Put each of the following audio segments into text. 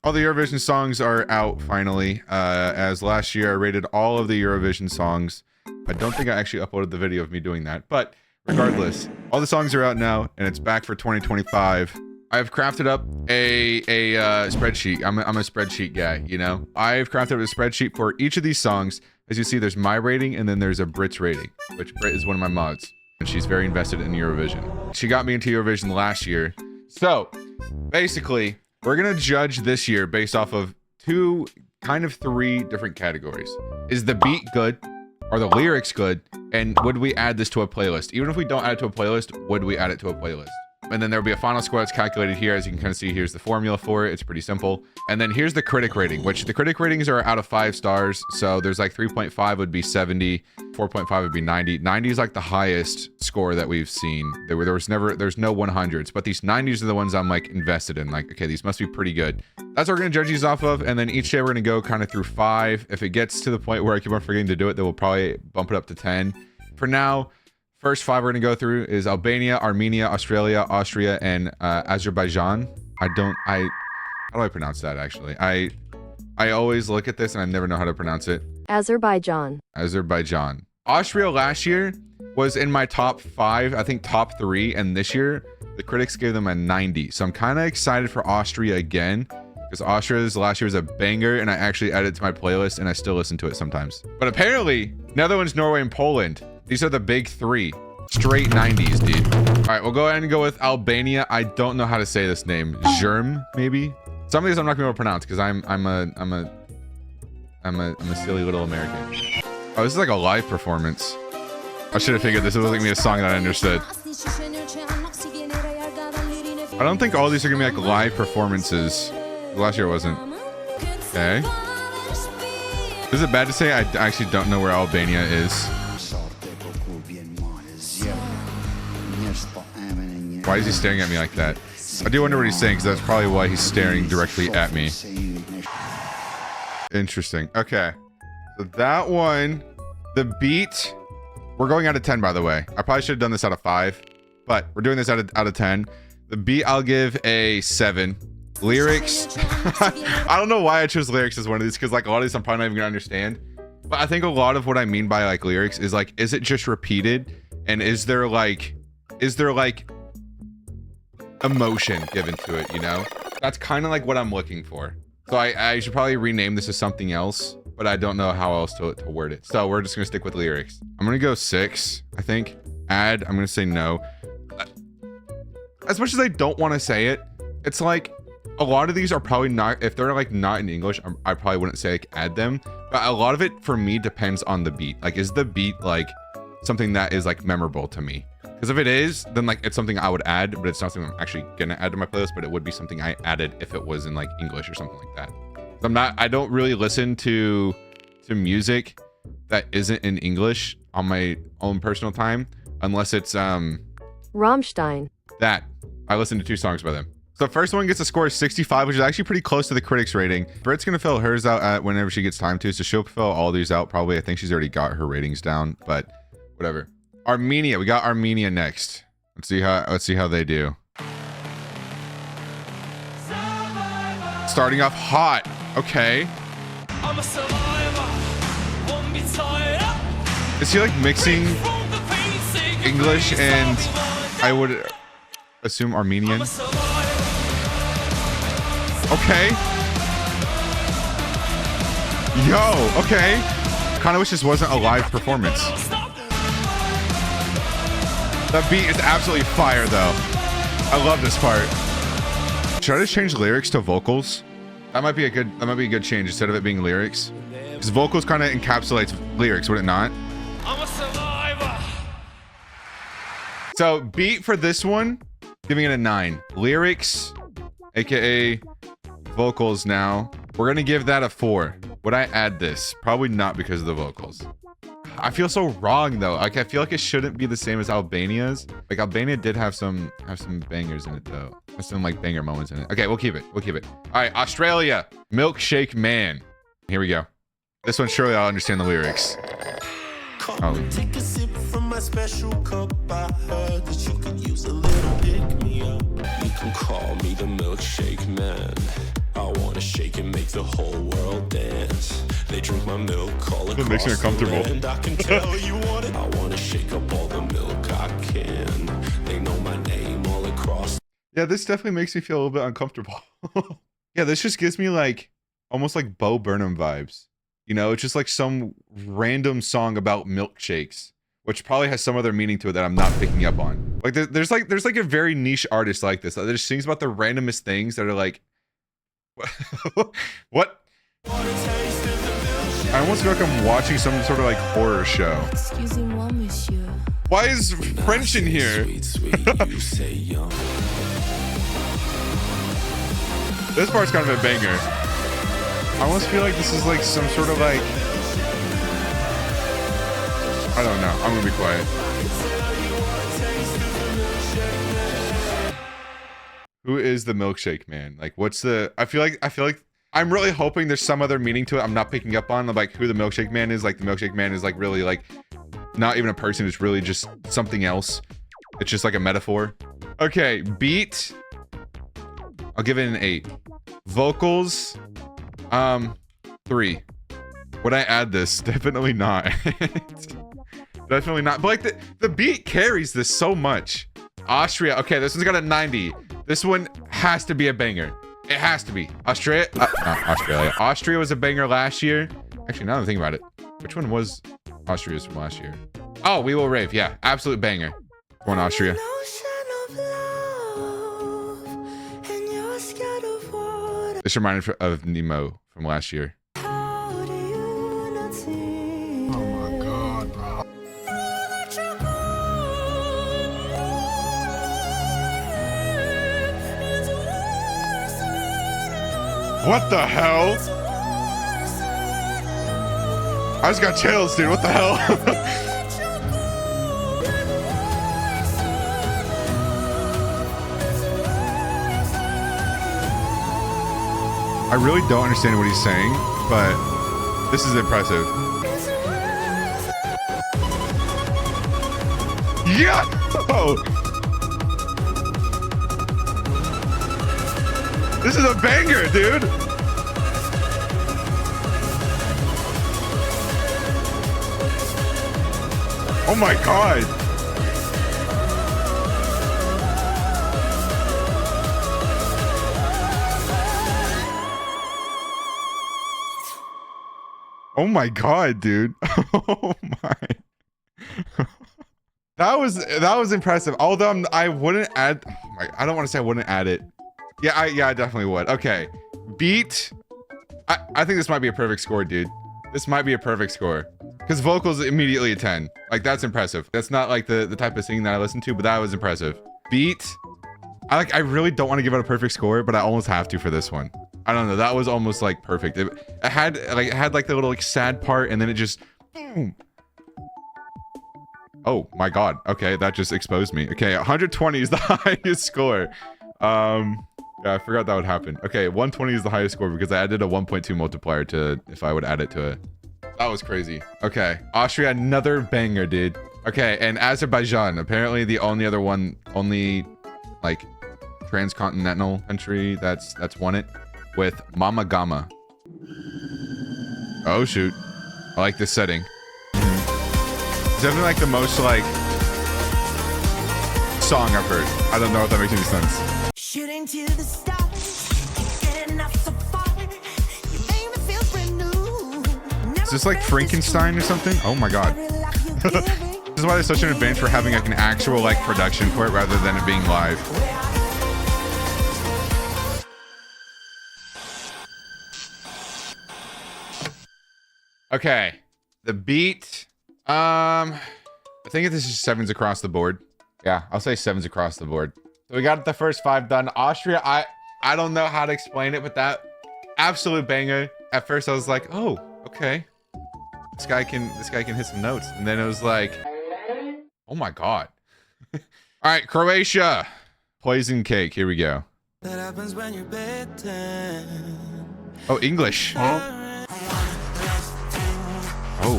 All the Eurovision songs are out finally. As last year I rated all of the Eurovision songs. I don't think I actually uploaded the video of me doing that, but regardless, all the songs are out now and it's back for 2025. I've crafted up a spreadsheet. I'm a spreadsheet guy, you know? I've crafted up a spreadsheet for each of these songs. As you see, there's my rating and then there's a Brit's rating, which Brit is one of my mods and she's very invested in Eurovision. She got me into Eurovision last year. So basically, we're gonna judge this year based off of three different categories. Is the beat good? Are the lyrics good? And would we add this to a playlist? Even if we don't add it to a playlist, would we add it to a playlist? And then there'll be a final score that's calculated here. As you can kind of see, here's the formula for it. It's pretty simple. And then here's the critic rating, which the critic ratings are out of 5 stars. So there's like 3.5 would be 70, 4.5 would be 90. 90 is like the highest score that we've seen. There's no 100s, but these 90s are the ones I'm like invested in. Like, okay, these must be pretty good. That's what we're gonna judge these off of. And then each day we're gonna go kind of through 5. If it gets to the point where I keep on forgetting to do it, then we'll probably bump it up to 10. For now, first 5 we're gonna go through is Albania, Armenia, Australia, Austria, and Azerbaijan. How do I pronounce that actually? I always look at this and I never know how to pronounce it. Azerbaijan. Azerbaijan. Austria last year was in my top 5, I think top 3, and this year the critics gave them a 90. So I'm kind of excited for Austria again, because Austria's last year was a banger and I actually added it to my playlist and I still listen to it sometimes. But apparently, Netherlands, Norway, and Poland, these are the big 3. Straight 90s, dude. All right, we'll go ahead and go with Albania. I don't know how to say this name. Germ, maybe? Some of these I'm not gonna be able to pronounce because I'm a silly little American. Oh, this is like a live performance. I should have figured this was gonna be a song that I understood. I don't think all these are gonna be like live performances. Last year wasn't. Okay. Is it bad to say I actually don't know where Albania is? Why is he staring at me like that? I do wonder what he's saying, because that's probably why he's staring directly at me. Interesting. Okay. So that one, the beat, we're going out of 10, by the way. I probably should have done this out of 5, but we're doing this out of 10. The beat, I'll give a 7. Lyrics, I don't know why I chose lyrics as one of these, because like a lot of these I'm probably not even gonna understand. But I think a lot of what I mean by like lyrics is like, is it just repeated? And is there like emotion given to it, you know? That's kind of like what I'm looking for. So I should probably rename this as something else, but I don't know how else to word it. So we're just gonna stick with lyrics. I'm gonna go 6, I think. Add, I'm gonna say no. As much as I don't want to say it, it's like a lot of these are probably not, if they're like not in English, I probably wouldn't say like add them. But a lot of it for me depends on the beat. Like, is the beat like something that is like memorable to me? Because if it is, then like it's something I would add, but it's not something I'm actually gonna add to my playlist, but it would be something I added if it was in like English or something like that. I don't really listen to music that isn't in English on my own personal time, unless it's Rammstein. That. I listened to 2 songs by them. So the first one gets a score of 65, which is actually pretty close to the critics rating. Brit's gonna fill hers out at whenever she gets time to, so she'll fill all these out probably. I think she's already got her ratings down, but whatever. Armenia, we got Armenia next. Let's see how they do. Starting off hot. Okay. Is he like mixing English and I would assume Armenian? Okay. Yo, okay. Kind of wish this wasn't a live performance. That beat is absolutely fire though. I love this part. Should I just change lyrics to vocals? That might be a good change instead of it being lyrics. Because vocals kind of encapsulates lyrics, would it not? I'm a survivor. So beat for this one, giving it a 9. Lyrics, aka vocals now, we're gonna give that a 4. Would I add this? Probably not because of the vocals. I feel so wrong though. Like I feel like it shouldn't be the same as Albania's. Like Albania did have some bangers in it though. There's some like banger moments in it. Okay, we'll keep it. We'll keep it. All right, Australia, Milkshake Man. Here we go. This one, surely I'll understand the lyrics. Oh. Take a sip from my special cup. I heard that you could use a little pick me up. You can call me the Milkshake Man. I wanna shake and make the whole world dance. They drink my milk, call It makes me uncomfortable. And I can tell you want it. I wanna shake up all the milk I can. They know my name all across. Yeah, this definitely makes me feel a little bit uncomfortable. Yeah, this just gives me like almost like Bo Burnham vibes. You know, it's just like some random song about milkshakes, which probably has some other meaning to it that I'm not picking up on. Like there's like a very niche artist like this that just sings about the randomest things that are like, what? I almost feel like I'm watching some sort of like horror show. Excusez-moi, monsieur. Why is French in here? Sweet, sweet, you say young. This part's kind of a banger. I almost feel like this is like some sort of like, I don't know. I'm gonna be quiet. Who is the milkshake man? Like, what's the? I feel like I'm really hoping there's some other meaning to it. I'm not picking up on like who the milkshake man is. Like the milkshake man is like really like not even a person. It's really just something else. It's just like a metaphor. Okay, beat. I'll give it an 8. Vocals, 3. Would I add this? Definitely not. Definitely not. But like the beat carries this so much. Austria. Okay, this one's got a 90. This one has to be a banger. It has to be. Australia. Not Australia. Austria was a banger last year. Actually, now that I'm thinking about it, which one was Austria's from last year? Oh, We Will Rave. Yeah, absolute banger. One Austria. This reminded me of Nemo from last year. Oh my god, bro. What the hell? I just got chills, dude. What the hell? I really don't understand what he's saying, but this is impressive. Yeah! Oh. This is a banger, dude! Oh my god! Oh my god, dude. Oh my. That was impressive. Although I wouldn't add, oh my, I don't want to say I wouldn't add it. Yeah, I definitely would. Okay. Beat. I think this might be a perfect score, dude. This might be a perfect score. Because vocals immediately a 10. Like that's impressive. That's not like the type of singing that I listen to, but that was impressive. Beat. I really don't want to give it a perfect score, but I almost have to for this one. I don't know. That was almost like perfect. It had like the little like sad part, and then it just boom. Oh my god. Okay, that just exposed me. Okay, 120 is the highest score. Yeah, I forgot that would happen. Okay, 120 is the highest score because I added a 1.2 multiplier to if I would add it to it. That was crazy. Okay, Austria, another banger, dude. Okay, and Azerbaijan, apparently the only other one, like transcontinental country that's won it. With Mama Gama. Oh shoot. I like this setting. It's definitely like the most like song I've heard. I don't know if that makes any sense. Shooting to the stars, getting up so far. You make me feel brand new. Is this like Frankenstein or something? Oh my god. This is why there's such an advantage for having like an actual like production for it rather than it being live. Okay, the beat. I think this is 7s across the board. Yeah, I'll say 7s across the board. So we got the first 5 done. Austria, I don't know how to explain it, but that absolute banger. At first, I was like, oh, okay, this guy can hit some notes, and then it was like, oh my god. All right, Croatia, Poison Cake. Here we go. That happens when you're bitten. Oh, English. Huh? Oh.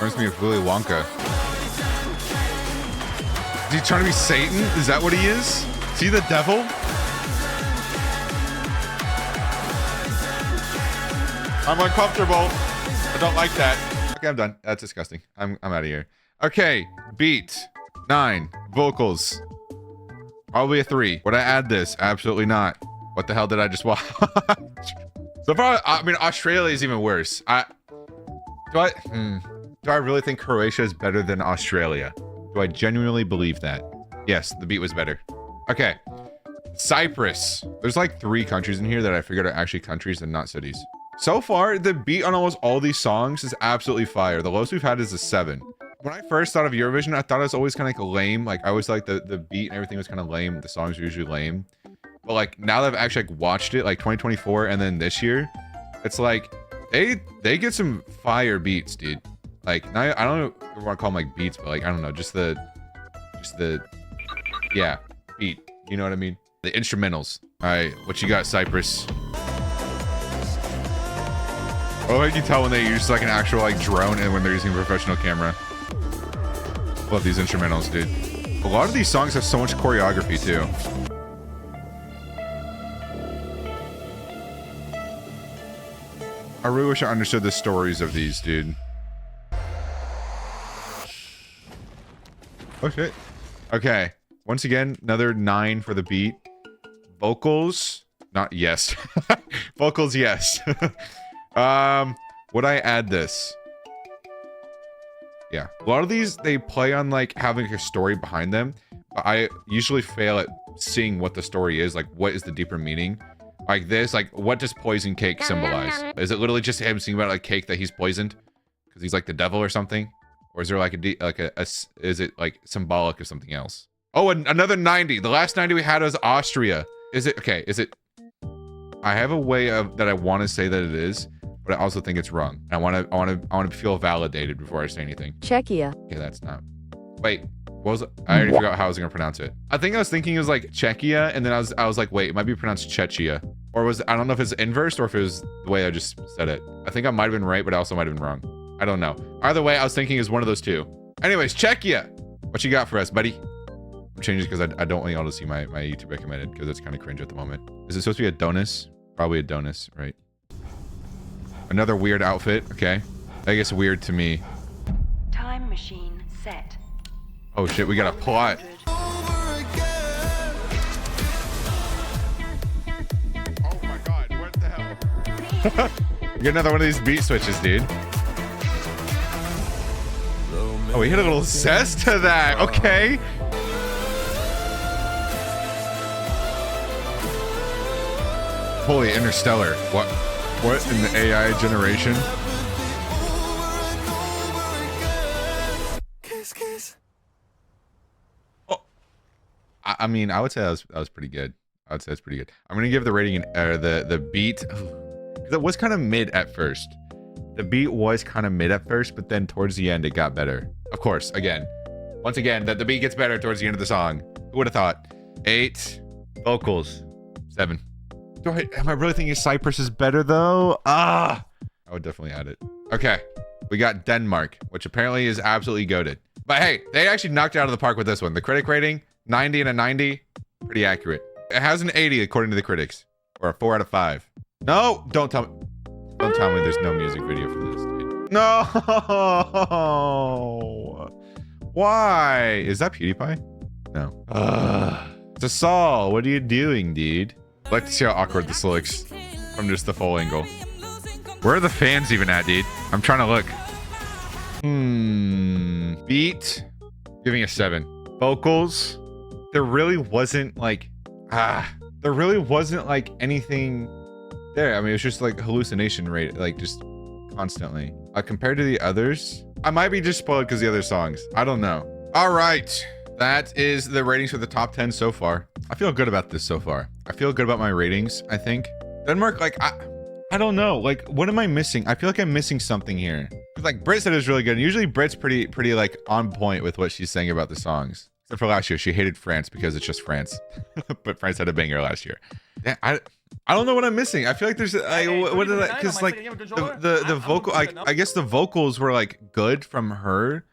Reminds me of Willy Wonka. he trying to be Satan? Is that what he is? Is he the devil? I'm uncomfortable. I don't like that. Okay, I'm done. That's disgusting. I'm out of here. Okay, beat 9, vocals. Probably a 3. Would I add this? Absolutely not. What the hell did I just watch? So far, I mean, Australia is even worse. Do I really think Croatia is better than Australia? Do I genuinely believe that? Yes, the beat was better. Okay, Cyprus. There's like 3 countries in here that I figured are actually countries and not cities. So far, the beat on almost all these songs is absolutely fire. The lowest we've had is a 7. When I first thought of Eurovision, I thought it was always kind of like lame. Like I always like the beat and everything was kind of lame. The songs are usually lame. But like now that I've actually like watched it, like 2024 and then this year, it's like they get some fire beats, dude. Like now I don't know if I want to call them like beats, but like I don't know, just the yeah, beat. You know what I mean? The instrumentals. All right, what you got, Cyprus? Oh, I can tell when they use like an actual like drone and when they're using a professional camera. Love these instrumentals, dude. A lot of these songs have so much choreography too. I really wish I understood the stories of these, dude. Oh shit. Okay. Once again, another 9 for the beat. Vocals, not yes. Vocals, yes. Would I add this? Yeah. A lot of these, they play on like having a story behind them. But I usually fail at seeing what the story is. Like, what is the deeper meaning? Like this, like, what does poison cake symbolize? Is it literally just him singing about like cake that he's poisoned? Because he's like the devil or something? Or is there like is it like symbolic of something else? Oh, another 90. The last 90 we had was Austria. Is it, okay, is it? I have a way of, that I want to say that it is, but I also think it's wrong. I want to feel validated before I say anything. Czechia. Okay, that's not. Wait, what was it? I already forgot how I was gonna pronounce it. I think I was thinking it was like Czechia, and then I was like, wait, it might be pronounced Chechia, or was, I don't know if it's inverse or if it was the way I just said it. I think I might have been right, but I also might have been wrong. I don't know. Either way, I was thinking is one of those two. Anyways, Czechia. What you got for us, buddy? I'm changing because I don't want y'all to see my YouTube recommended because it's kind of cringe at the moment. Is it supposed to be a Adonis? Probably Adonis, right? Another weird outfit. Okay. I guess weird to me. Time machine set. Oh shit, we got a plot. Oh my god, what the hell? You get another one of these beat switches, dude. Oh, we hit a little zest to that. Okay. Holy Interstellar. What in the AI generation? Oh. I mean, I would say that was pretty good. I would say it's pretty good. I'm gonna give the rating the beat, because it was kind of mid at first. The beat was kind of mid at first, but then towards the end it got better. Of course, once again, the beat gets better towards the end of the song. Who would have thought? 8 vocals, 7. Am I really thinking Cyprus is better though? I would definitely add it. Okay, we got Denmark, which apparently is absolutely goated. But hey, they actually knocked it out of the park with this one. The critic rating, 90 and a 90, pretty accurate. It has an 80 according to the critics, or a 4 out of 5. No, don't tell me there's no music video for this, dude. No. Why? Is that PewDiePie? No. It's Saul. What are you doing, dude? I'd like to see how awkward this looks from just the full angle. Where are the fans even at, dude? I'm trying to look. Beat, giving a 7. Vocals, there really wasn't like anything there. I mean, it was just like hallucination rate, like just constantly. Compared to the others, I might be just spoiled because the other songs. I don't know. All right. That is the ratings for the top 10 so far. I feel good about this so far. I feel good about my ratings, I think. Denmark, like, I don't know. Like, what am I missing? I feel like I'm missing something here. Like, Brit said it was really good. And usually Brit's pretty like on point with what she's saying about the songs. Except for last year, she hated France because it's just France. But France had a banger last year. Yeah, I don't know what I'm missing. I feel like there's what did I, because like the vocal, I guess the vocals were like good from her.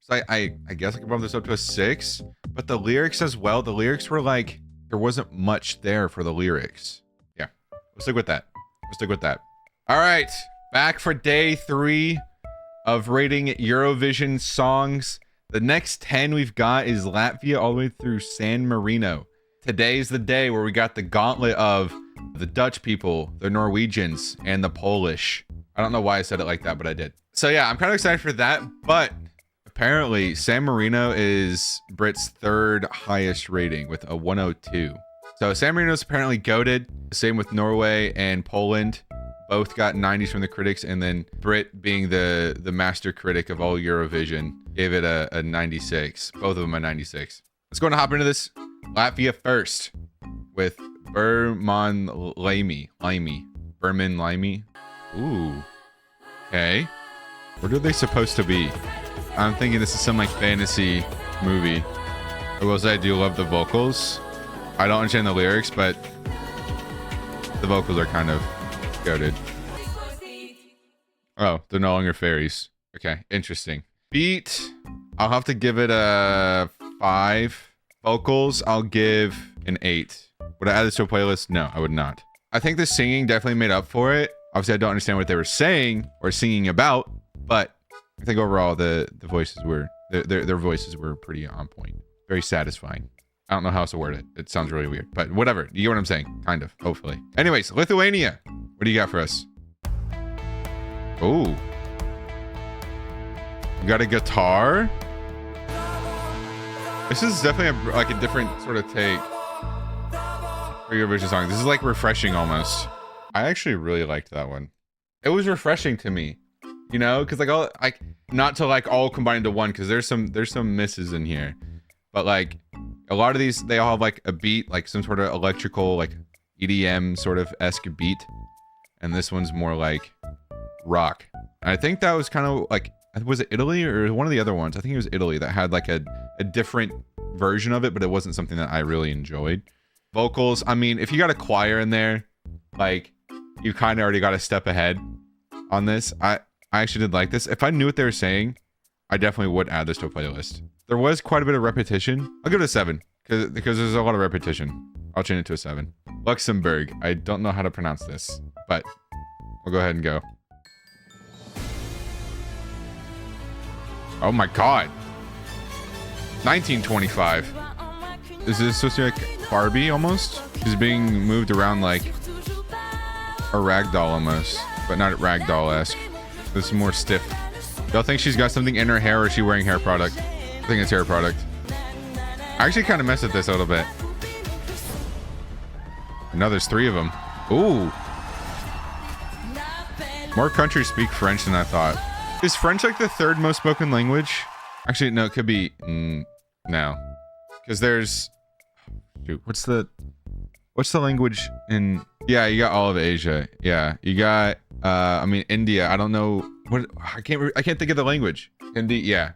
So I guess I could bump this up to a 6. But the lyrics as well, the lyrics were like, there wasn't much there for the lyrics. Yeah, we'll stick with that. We'll stick with that. All right, back for day 3 of rating Eurovision songs. The next 10 we've got is Latvia all the way through San Marino. Today's the day where we got the gauntlet of the Dutch people, the Norwegians, and the Polish. I don't know why I said it like that, but I did. So yeah, I'm kind of excited for that, but apparently San Marino is Brit's 3rd highest rating with a 102. So San Marino's apparently goated. Same with Norway and Poland. Both got 90s from the critics, and then Brit, being the master critic of all Eurovision, gave it a 96. Both of them a 96. Let's go and hop into this. Latvia first with Berman Limey. Ooh. Okay. What are they supposed to be? I'm thinking this is some like fantasy movie. I will say I do love the vocals. I don't understand the lyrics, but the vocals are kind of goated. Oh, they're no longer fairies. Okay, interesting. Beat, I'll have to give it a 5. Vocals, I'll give an 8. Would I add this to a playlist? No, I would not. I think the singing definitely made up for it. Obviously, I don't understand what they were saying or singing about, but I think overall the voices were their voices were pretty on point. Very satisfying. I don't know how else to word it. It sounds really weird, but whatever. You get what I'm saying? Kind of, hopefully. Anyways, Lithuania. What do you got for us? Oh. You got a guitar? This is definitely like a different sort of take for Eurovision song. This is like refreshing almost. I actually really liked that one. It was refreshing to me, you know, because like not to like all combine into one, because there's some misses in here, but like a lot of these, they all have like a beat, like some sort of electrical like EDM sort of esque beat, and this one's more like rock. And I think that was kind of like, was it Italy or one of the other ones? I think it was Italy that had like a different version of it, but it wasn't something that I really enjoyed. Vocals, I mean, if you got a choir in there, like you kind of already got a step ahead on this. I actually did like this. If I knew what they were saying, I definitely would add this to a playlist. There was quite a bit of repetition. I'll give it a 7 because there's a lot of repetition. I'll change it to a 7. Luxembourg. I don't know how to pronounce this, but we'll go ahead and go. Oh my god. 1925. Is this supposed to be like Barbie almost? She's being moved around like a ragdoll almost, but not ragdoll-esque. This is more stiff. Y'all think she's got something in her hair, or is she wearing hair product? I think it's hair product. I actually kind of messed with this a little bit. Now there's 3 of them. Ooh. More countries speak French than I thought. Is French like the 3rd most spoken language? Actually, no, it could be no, because there's, shoot, what's the language in? Yeah, you got all of Asia. Yeah, you got I mean India. I don't know what, I can't think of the language. Hindi. Yeah,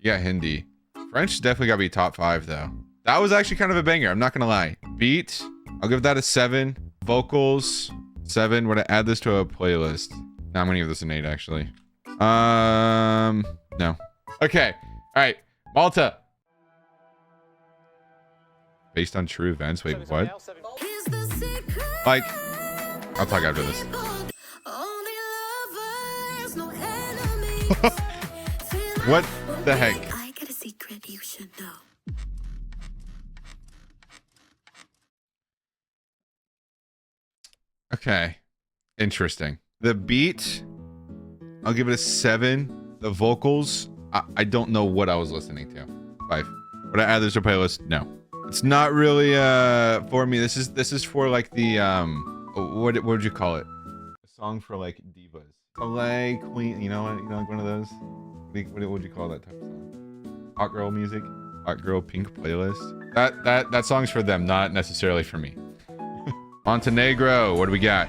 Hindi. French definitely gotta be top 5 though. That was actually kind of a banger. I'm not gonna lie. Beat, I'll give that a 7. Vocals, 7. Would I add this to a playlist? No, I'm gonna give this an 8 actually. No. Okay. All right. Malta. Based on true events. Wait, what? Like, I'll talk after this. What the heck? I got a secret you should know. Okay. Interesting. The beat, I'll give it a 7. The vocals, I don't know what I was listening to. 5. Would I add this to a playlist? No. It's not really for me. This is for like the what would you call it? A song for like divas. Like queen, you know what? You know, like one of those. What would you call that type of song? Hot girl music, hot girl pink playlist. That song's for them, not necessarily for me. Montenegro, what do we got?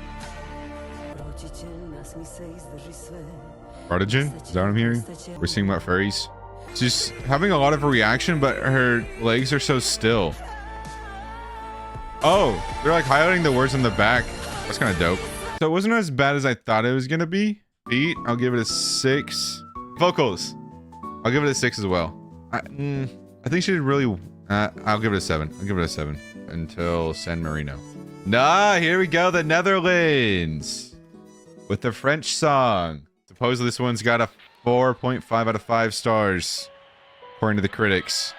Prodigen? Is that what I'm hearing? We're seeing about furries. She's having a lot of reaction, but her legs are so still. Oh, they're like highlighting the words on the back. That's kind of dope. So it wasn't as bad as I thought it was gonna be. Beat, I'll give it a 6. Vocals, I'll give it a 6 as well. I think she did really. I'll give it a 7. I'll give it a 7 until San Marino. Nah, here we go. The Netherlands with the French song. Supposedly this one's got a 4.5 out of 5 stars, according to the critics.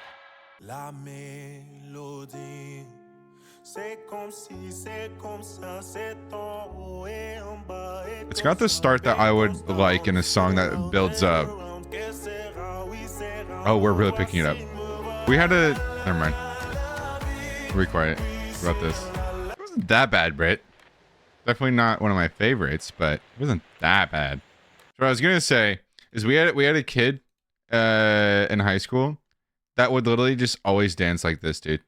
La mélodie, c'est comme si, c'est comme ça, c'est en haut et en bas. It's got the start that I would like in a song that builds up. Oh, we're really picking it up. We had to. Never mind. Be quiet about this. It wasn't that bad, Britt. Definitely not one of my favorites, but it wasn't that bad. So what I was gonna say is we had a kid in high school that would literally just always dance like this, dude.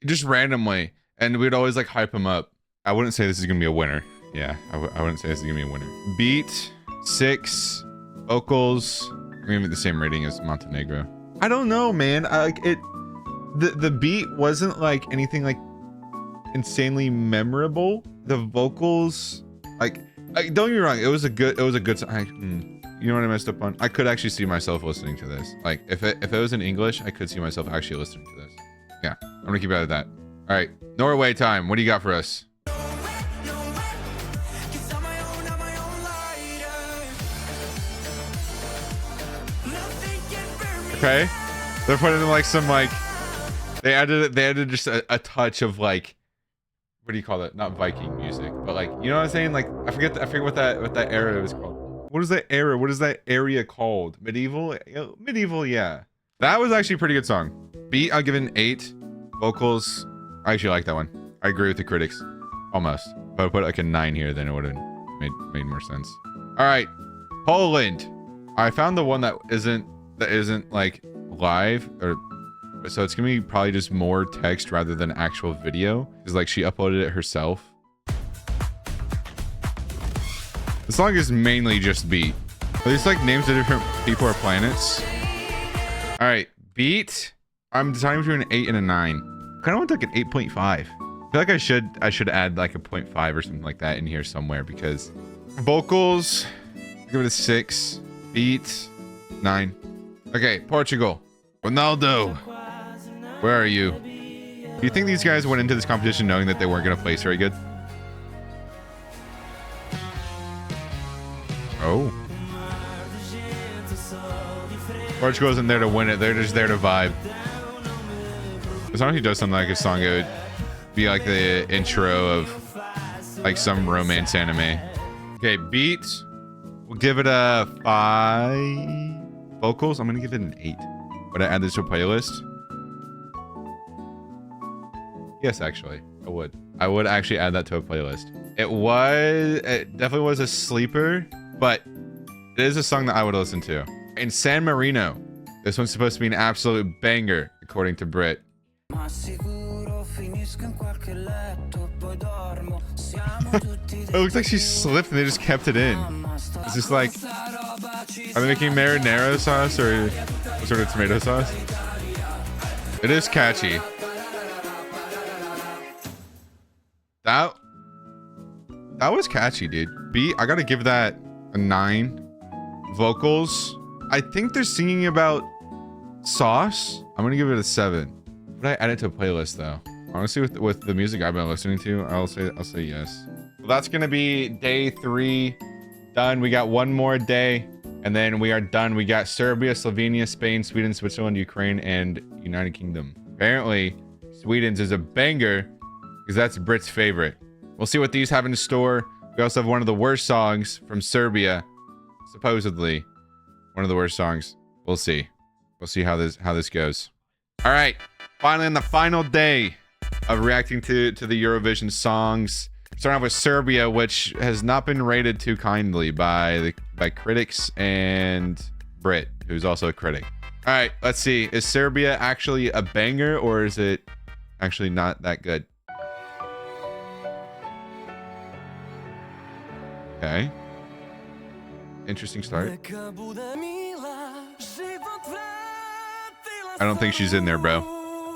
Just randomly, and we'd always like hype him up. I wouldn't say this is gonna be a winner. Yeah, I wouldn't say this is gonna be a winner. Beat 6, vocals. We're gonna be the same rating as Montenegro. I don't know, man. I like it. The beat wasn't like anything like insanely memorable. The vocals, like don't get me wrong, it was a good song. You know what I messed up on? I could actually see myself listening to this. Like if it was in English, I could see myself actually listening to this. Yeah, I'm gonna keep it at that. All right, Norway time. What do you got for us? Okay, they're putting in like some like they added just a touch of like, what do you call it? Not Viking music, but like, you know what I'm saying? Like I forget what that era was called. What is that era? What is that area called? Medieval? Medieval, yeah. That was actually a pretty good song. Beat, I'll give it an 8. Vocals, I actually like that one. I agree with the critics, almost. If I put like a 9 here, then it would have made more sense. All right, Poland. I found the one that isn't like live, or so it's gonna be probably just more text rather than actual video, because like she uploaded it herself. The song is mainly just beat. Are these like names of different people or planets? All right, beat. I'm deciding between an 8 and a 9. I kind of want like an 8.5. I feel like I should add like a 0.5 or something like that in here somewhere, because vocals, give it a 6. Beat, 9. Okay, Portugal. Ronaldo, where are you? Do you think these guys went into this competition knowing that they weren't going to place very good? Oh. Portugal isn't there to win it. They're just there to vibe. As long as he does something like a song, it would be like the intro of like some romance anime. Okay, beat. We'll give it a 5. Vocals, I'm gonna give it an 8. Would I add this to a playlist? Yes, actually, I would. I would actually add that to a playlist. It definitely was a sleeper, but it is a song that I would listen to. In San Marino, this one's supposed to be an absolute banger, according to Brit. It looks like she slipped and they just kept it in. Is this like, are they making marinara sauce or what sort of tomato sauce? It is catchy. That was catchy, dude. Beat, I gotta give that a 9. Vocals, I think they're singing about sauce. I'm gonna give it a 7. Would I add it to a playlist though? Honestly, with the music I've been listening to, I'll say yes. Well, that's gonna be day 3 done. We got one more day and then we are done. We got Serbia, Slovenia, Spain, Sweden, Switzerland, Ukraine, and United Kingdom. Apparently, Sweden's is a banger because that's Brit's favorite. We'll see what these have in store. We also have one of the worst songs from Serbia, supposedly one of the worst songs. We'll see. We'll see how this goes. All right, finally on the final day of reacting to the Eurovision songs. Starting off with Serbia, which has not been rated too kindly by critics and Brit, who's also a critic. All right, let's see. Is Serbia actually a banger or is it actually not that good? Okay. Interesting start. I don't think she's in there, bro.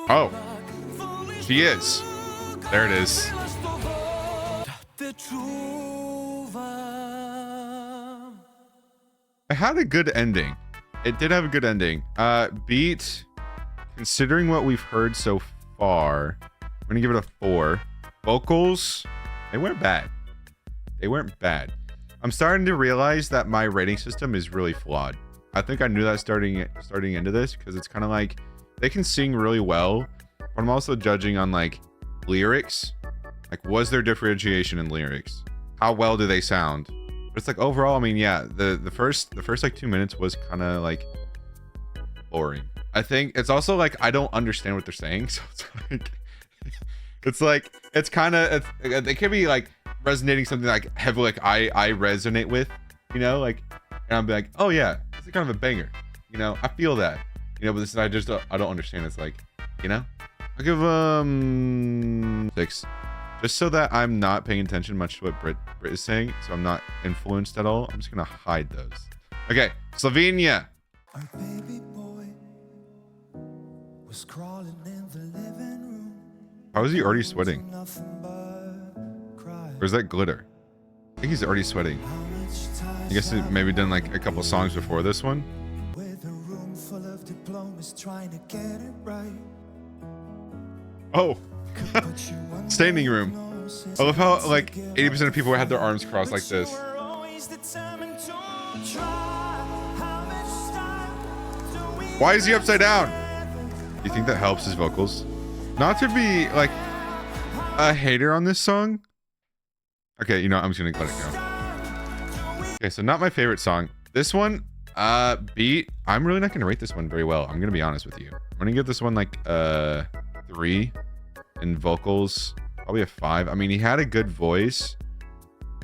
Oh, she is. There it is. had a good ending. It did have a good ending. Beat, considering what we've heard so far, I'm gonna give it a 4. Vocals, they weren't bad. They weren't bad. I'm starting to realize that my rating system is really flawed. I think I knew that starting into this, because it's kind of like they can sing really well, but I'm also judging on like lyrics. Like, was there differentiation in lyrics? How well do they sound? But it's like overall, I mean, yeah, the first like 2 minutes was kind of like boring. I think it's also like I don't understand what they're saying, so it's kind of it could be like resonating something like heavily, like I resonate with, you know, like, and I'm like, oh yeah, this is kind of a banger, you know, I feel that, you know, but this is, I don't understand. It's like, you know, I'll give 6, just so that I'm not paying attention much to what Brit is saying, so I'm not influenced at all. I'm just gonna hide those. Okay, Slovenia. Our baby boy was crawling in the living room. How is he already sweating? Nothing but cry. Or is that glitter? I think he's already sweating. How much time I guess he maybe done like a couple songs before this one. with a room full of diplomas trying to get it right. Oh, Could put you under standing room. hypnosis. I love how like 80% of people had their arms crossed like this. But you were always determined to try. How much time do we Why is he upside down? Do you think that helps his vocals? Not to be like a hater on this song. Okay, you know, I'm just gonna let it go. Okay, so not my favorite song. This one, Beat, I'm really not gonna rate this one very well. I'm gonna be honest with you. I'm gonna give this one like 3. And vocals, probably a 5. I mean, he had a good voice,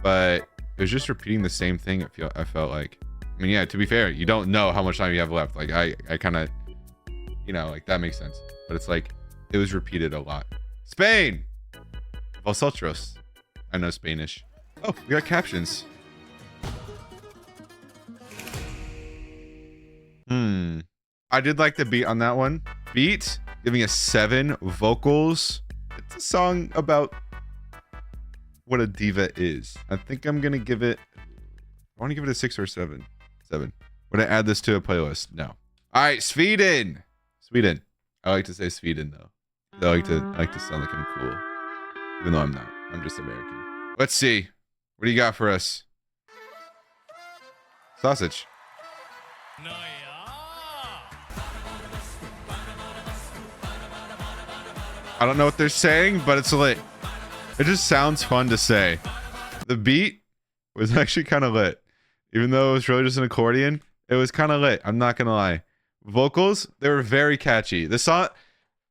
but it was just repeating the same thing. I felt like, I mean, yeah, to be fair, you don't know how much time you have left. Like I kind of, you know, like that makes sense, but it's like, it was repeated a lot. Spain, Vosotros. I know Spanish. Oh, we got captions. I did like the beat on that one. Beat, giving a 7. Vocals, it's a song about what a diva is. I think I'm gonna give it, I want to give it a 6 or 7. 7. Would I add this to a playlist? No. All right, Sweden. Sweden. I like to say Sweden though. I like to sound like I'm cool, even though I'm not. I'm just American. Let's see. What do you got for us? Sausage. I don't know what they're saying, but it's lit. It just sounds fun to say. The beat was actually kind of lit. Even though it was really just an accordion, it was kind of lit. I'm not going to lie. Vocals, they were very catchy. The song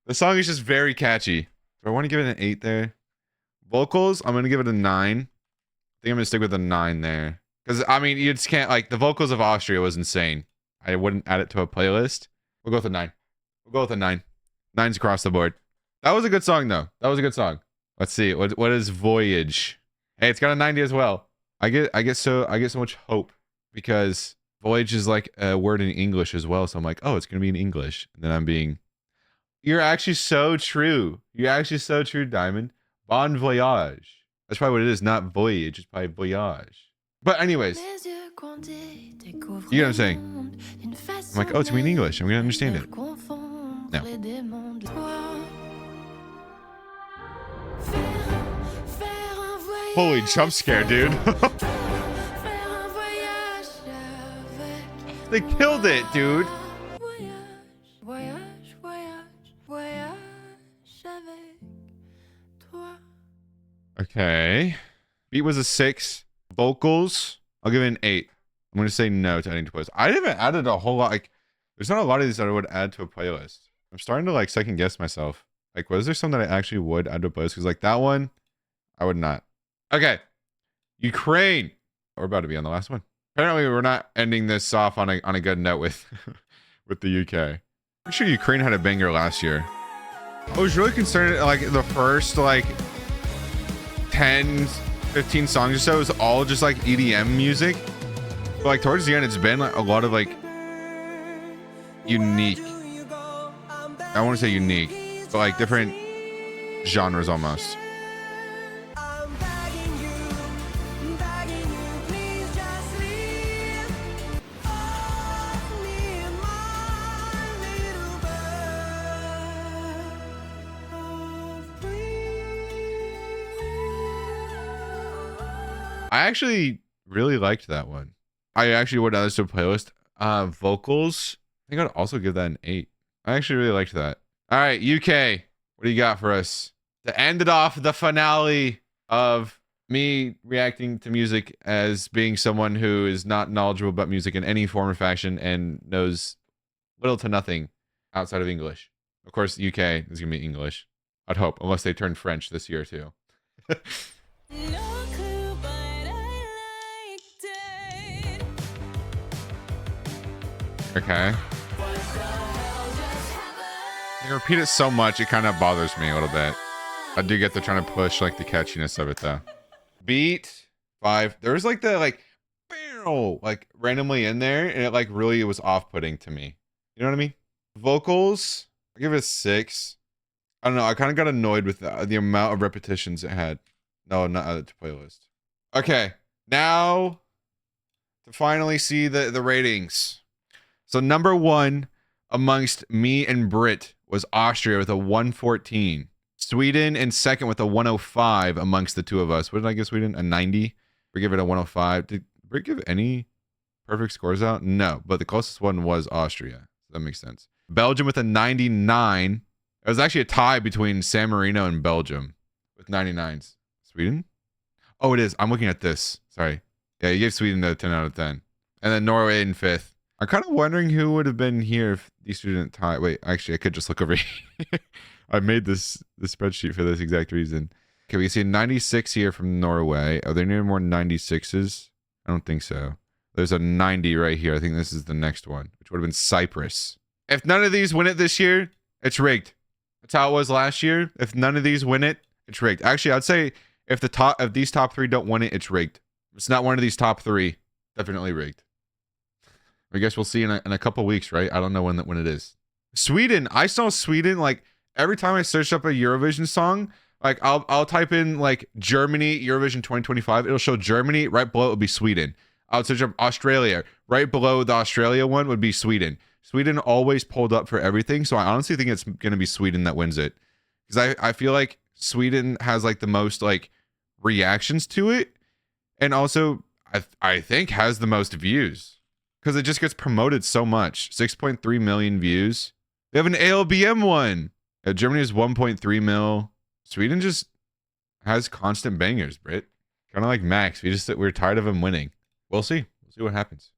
is just very catchy. Do I want to give it an 8 there? Vocals, I'm going to give it a 9. I think I'm going to stick with a 9 there. Because, I mean, you just can't, like, the vocals of Austria was insane. I wouldn't add it to a playlist. We'll go with a 9. We'll go with a 9. 9's across the board. That was a good song, though. That was a good song. Let's see. What is Voyage? Hey, it's got a 90 as well. I get so much hope because Voyage is like a word in English as well. So I'm like, oh, it's gonna be in English. And then I'm being, you're actually so true. You're actually so true, Diamond. Bon voyage. That's probably what it is, not voyage. It's probably voyage. But anyways, you know what I'm saying? I'm like, oh, it's gonna be in English. I'm gonna understand it. No. Holy jump scare, dude. They killed it, dude. Okay. Beat was a 6. Vocals, I'll give it an 8. I'm going to say no to adding to playlist. I haven't added a whole lot. Like, there's not a lot of these that I would add to a playlist. I'm starting to like second guess myself. Like, was there some that I actually would add to a playlist? Because like that one, I would not. Okay. Ukraine. We're about to be on the last one. Apparently, we're not ending this off on a good note with with the UK. I'm sure Ukraine had a banger last year. I was really concerned like the first like 10, 15 songs or so was all just like EDM music. But like towards the end, it's been like a lot of like unique. I want to say unique, but like different genres almost. I actually really liked that one. I actually would add this to a playlist. Vocals, I think I'd also give that an 8. I actually really liked that. All right, UK, what do you got for us? To end it off, the finale of me reacting to music as being someone who is not knowledgeable about music in any form or fashion and knows little to nothing outside of English. Of course, UK is going to be English. I'd hope, unless they turn French this year too. No clue, but I liked it. Okay. They repeat it so much, it kind of bothers me a little bit. I do get to trying to push like the catchiness of it though. Beat 5. There was like the like randomly in there, and it like really was off-putting to me. You know what I mean? Vocals, I give it a 6. I don't know. I kind of got annoyed with the amount of repetitions it had. No, not added to playlist. Okay, now to finally see the ratings. So number 1 amongst me and Brit was Austria with a 114. Sweden in second with a 105 amongst the two of us. What did I give Sweden? A 90? We give it a 105. Did Brit give any perfect scores out? No, but the closest one was Austria. So that makes sense. Belgium with a 99. It was actually a tie between San Marino and Belgium with 99s. Sweden? Oh, it is. I'm looking at this. Sorry. Yeah, you gave Sweden a 10 out of 10. And then Norway in 5th. I'm kind of wondering who would have been here if these two didn't tie. Wait, actually, I could just look over here. I made this spreadsheet for this exact reason. Okay, we see 96 here from Norway. Are there any more 96s? I don't think so. There's a 90 right here. I think this is the next one, which would have been Cyprus. If none of these win it this year, it's rigged. That's how it was last year. If none of these win it, it's rigged. Actually, I'd say if these top 3 don't win it, it's rigged. If it's not one of these top 3, definitely rigged. I guess we'll see in a couple weeks, right? I don't know when it is. Sweden. I saw Sweden like every time I searched up a Eurovision song. Like I'll type in like Germany Eurovision 2025. It'll show Germany. Right below it would be Sweden. I would search up Australia. Right below the Australia one would be Sweden. Sweden always pulled up for everything. So I honestly think it's gonna be Sweden that wins it, because I feel like Sweden has like the most like reactions to it, and also I think has the most views. Because it just gets promoted so much. 6.3 million views. We have an ALBM one. Germany is 1.3 mil. Sweden just has constant bangers, Brit. Kind of like Max. We're tired of him winning. We'll see. We'll see what happens.